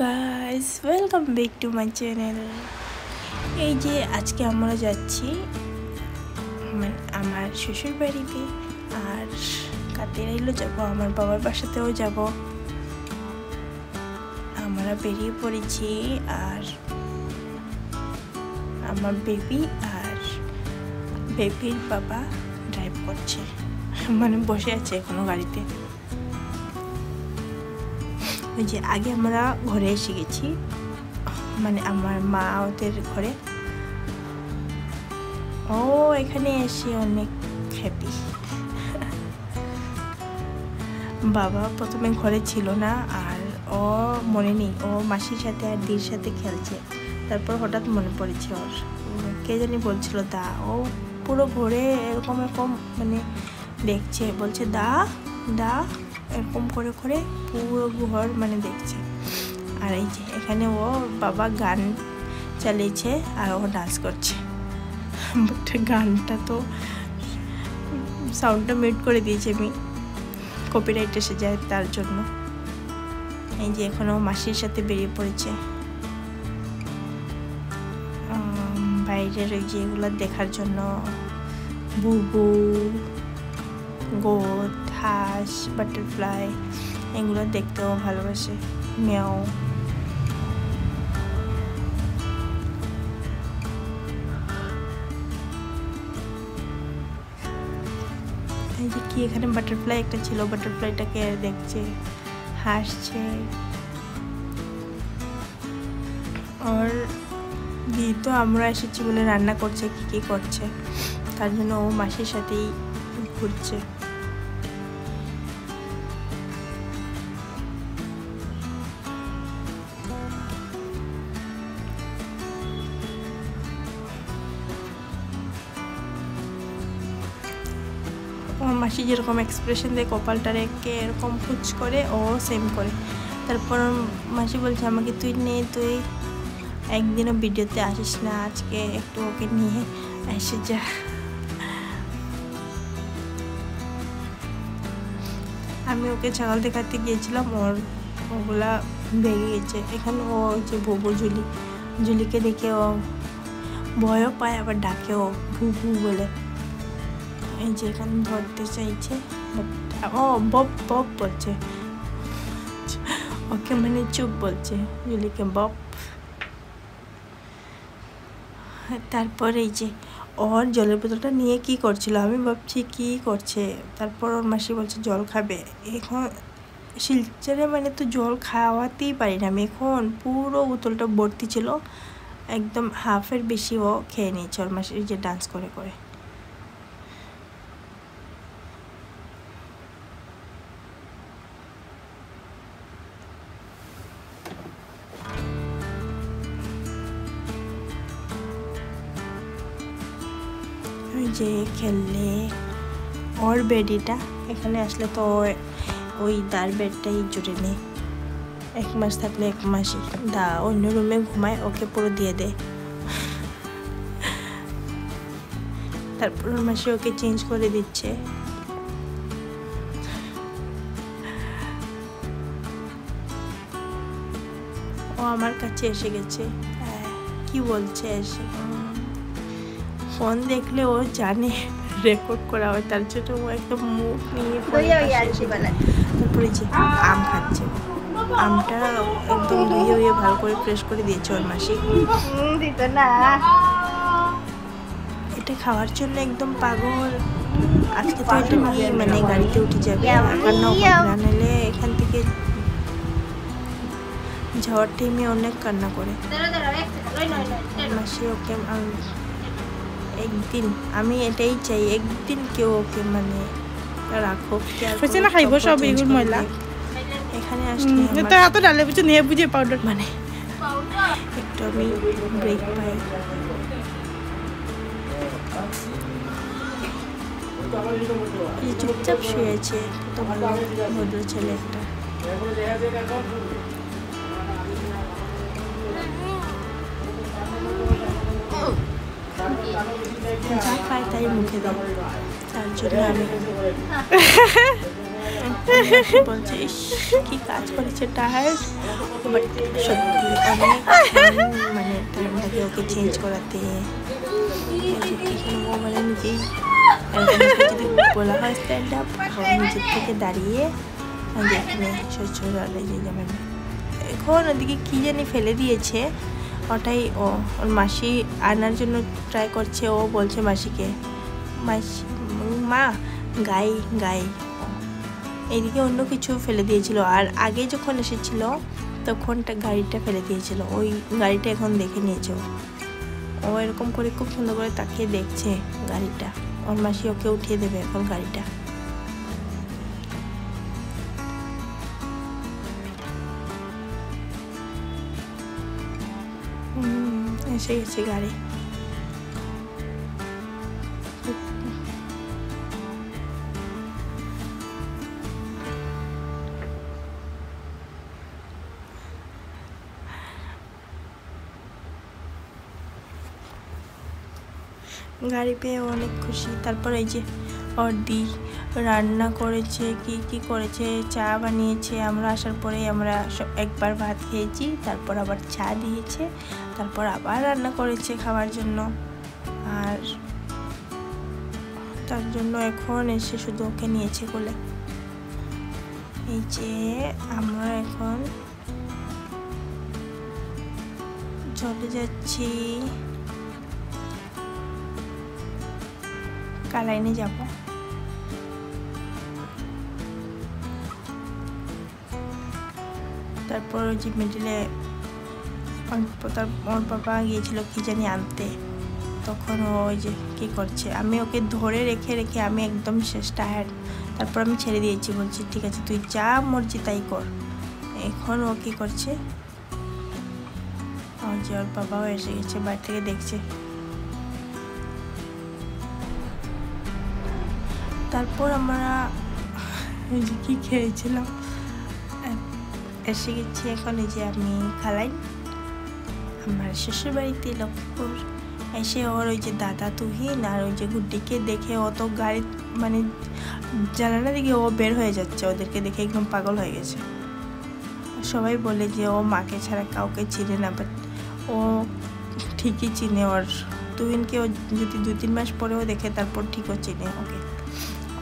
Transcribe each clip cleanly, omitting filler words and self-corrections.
Guys, welcome back to my channel. এই যে আজকে আমরা যাচ্ছি আমার শ্বশুর বাড়িতে, আর কাতেরাইলও যাব, আমার বাবার বাসাতেও যাব। আমরা বেরিয়ে পড়েছি, আর আমার বেবি আর বেবির বাবা ড্রাইভ করছে, বসে আছে এখনো গাড়িতে। ওই যে আগে আমরা ঘরে এসে গেছি, আমার মা ওদের ঘরে। ও এখানে এসে অনেক হ্যাপি। বাবা প্রথমে ঘরে ছিল না, আর ও মনে নেই, ও মাসির সাথে আর দির সাথে খেলছে। তারপর হঠাৎ মনে পড়েছে ওর, কে জানি বলছিল দা। ও পুরো ঘরে এরকম এরকম দেখছে, বলছে দা দা, এরকম করে করে পুরো ঘর দেখছে। আর এই যে এখানে ও বাবা গান চালিয়েছে আর ও ডান্স করছে। বাট গানটা তো সাউন্ডটা মিউট করে দিয়েছি আমি, কপিরাইট এসে যায় তার জন্য। এই যে এখন ও মাসির সাথে বেরিয়ে পড়েছে বাইরের ওই যে এগুলো দেখার জন্য। বুবু, গোট, হাঁস, বাটারফ্লাই, এগুলো দেখতেও ভালোবাসে। মেও এই যে কি এখানে বাটারফ্লাই একটা ছিল, বাটারফ্লাইটাকে দেখছে, হাসছে। আর দি তো আমরা এসেছি বলে রান্না করছে, কি করছে, তার জন্য ও মাসির সাথেই ঘুরছে। আমার মাসি যেরকম এক্সপ্রেশন দেয় কপালটা রেখে এরকম কুচ করে, ও সেম করে। তারপর মাসি বলছে আমাকে, তুই একদিনও ভিডিওতে আসিস না, আজকে একটু ওকে নিয়ে এসে যা। আমি ওকে ছাগল দেখাতে গিয়েছিলাম, ওগুলা ভেঙে গেছে। এখানে ও যে বুবু জুলিকে দেখে ও ভয়ও পায়, আবার ডাকেও বুবু বলে। এই যে এখানে ধরতে চাইছে, ও বব বব বলছে ওকে, চুপ বলছে জুলিকে বব। তারপর এই যে ওর জলের বোতলটা নিয়ে কি করছিল, আমি ভাবছি কি করছে। তারপর ওর মাসি বলছে জল খাবে। এখন শিলচরে তো জল খাওয়াতেই পারি না আমি। এখন পুরো বোতলটা ভর্তি ছিল, একদম হাফের বেশি ও খেয়ে নিয়েছে ওর মাসি, যে ডান্স করে করে। যে খেললে ওর বেডিটা এখানে আসলে তো ওই দার বেডটাই জুড়ে নেই। 1 মাস থাকলে 1 মাসই দা অন্য রুমে ঘুমায়, ওকে পুরো দিয়ে দেয়। তারপর ওর মাসি ওকে চেঞ্জ করে দিচ্ছে। ও আমার কাছে এসে গেছে, কি বলছে এসে। ফোন দেখলে ও জানে রেকর্ড করা হয়, তার জন্য ও একদম মুখ নিয়ে তারপরে যে আম খাচ্ছে। আমটা একদম ধুয়ে ভালো করে ফ্রেশ করে দিয়েছে ওর মাসি। এটা খাওয়ার জন্য একদম পাগল। আজকে তো এটা নিয়ে গাড়িতে উঠে যাবে, কান্না নিলে এখান থেকে যাওয়ার টাইমে অনেক কান্না করে মাসি ওকে। একদিন আমি এটাই চাই, একদিন কেউ ওকে রাখো। এখানে আসলে পাউডার একটু আমি ব্রেক পাই। চুপচাপ শুয়েছে, কত ভালো ভদ্র ছেলে একটা। যা পাই তাই মুখে দাও, তার জন্য আমি বলছে কি কাজ করেছে টায়ার, বাট সত্যি অনেক মানে টাইম লাগে ওকে চেঞ্জ করাতে। ও মানে নিজেই যদি বলা হয় স্ট্যান্ড আপ, নিজের থেকে দাঁড়িয়ে এখানে শ্বশুরালে যে যেমন এখন ওদিকে কী জানি ফেলে দিয়েছে, ওটাই ওর মাসি আনার জন্য ট্রাই করছে। ও বলছে মাসিকে, মাসি মা গাই গাই, এইদিকে অন্য কিছু ফেলে দিয়েছিল। আর আগে যখন এসেছিল তখন গাড়িটা ফেলে দিয়েছিল, ওই গাড়িটা এখন দেখে নিয়েছে। ও এরকম করে খুব সুন্দর করে তাকিয়ে দেখছে গাড়িটা। ওর মাসি ওকে উঠিয়ে দেবে এখন গাড়িটা। এসে গেছে গাড়ি। গাড়ি পেয়ে অনেক খুশি। তারপর এই যে ওর দি রান্না করেছে, কি কি করেছে, চা বানিয়েছে। আমরা আসার পরে আমরা একবার ভাত খেয়েছি, তারপর আবার চা দিয়েছে, তারপর আবার রান্না করেছে খাওয়ার জন্য। আর তার জন্য এখন এসে শুধু ওকে নিয়েছে কোলে। এই যে আমরা এখন চলে যাচ্ছি, কালাইনে যাব। তারপর ওই যে মিডিলে ওর বাবা গিয়েছিল কি জানি আনতে, তখন ও ওই যে কী করছে, আমি ওকে ধরে রেখে রেখে আমি একদম শেষ টায়ার্ড। তারপর আমি ছেড়ে দিয়েছি, বলছি ঠিক আছে তুই যা মর্জি তাই কর। এখন ও কী করছে, ওই যে ওর বাবাও এসে গেছে, বাড়ি থেকে দেখছে। তারপর আমরা কি খেয়েছিলাম, এসে গেছি এখন। এই যে আমি খালাই আমার শ্বশুরবাড়িতে লক্ষ্মীপুর। এসে ওর ওই যে দাদা তুহিন আর ওই যে গুড্ডিকে দেখে ও তো গাড়ি মানে জানালা দিকে ও বের হয়ে যাচ্ছে, ওদেরকে দেখে একদম পাগল হয়ে গেছে। সবাই বলে যে ও মাকে ছাড়া কাউকে চিনে না, বাট ও ঠিকই চিনে। ওর তুহিনকে ও যদি 2-3 মাস পরেও দেখে তারপর ঠিকও চিনে ওকে।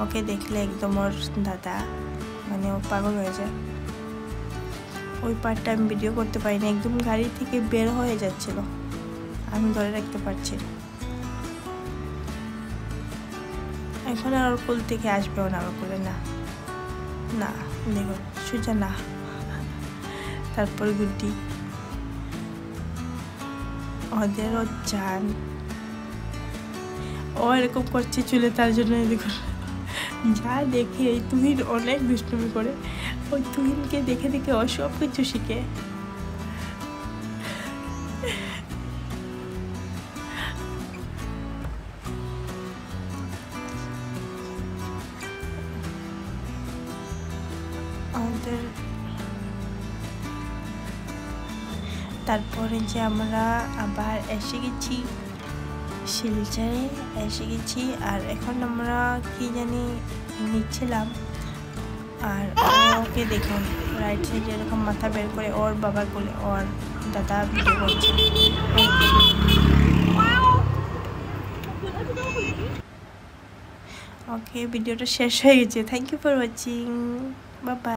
ওকে দেখলে একদম ওর দাদা মানে ও পাগল হয়ে যায়। ওই পার্টটা আমি ভিডিও করতে পারিনি, একদম গাড়ি থেকে বের হয়ে যাচ্ছিল, আমি ধরে রাখতে পারছি। এখন আর ওর কোল থেকে আসবেও না, আমার কোলে না না, দেখো সোজা না। তারপর গুড্ডি ওদেরও চান, ও এরকম করছে চুলে, তার জন্য দেখো যা দেখে তুহিন অনেক দুষ্টুমি করে। ওই তুহিনকে দেখে দেখে ও সব কিছু শিখে। আমাদের তারপরে যে আমরা আবার এসে গেছি শিলচরে, এসে গেছি। আর এখন আমরা কি জানি নিচ্ছিলাম, আর ওকে দেখুন রাইট সাইডে এরকম মাথা বের করে ওর বাবার কোলে ওর দাদা ভিডিও করছে। ওকে ভিডিওটা শেষ হয়ে গেছে। Thank you for watching, bye by.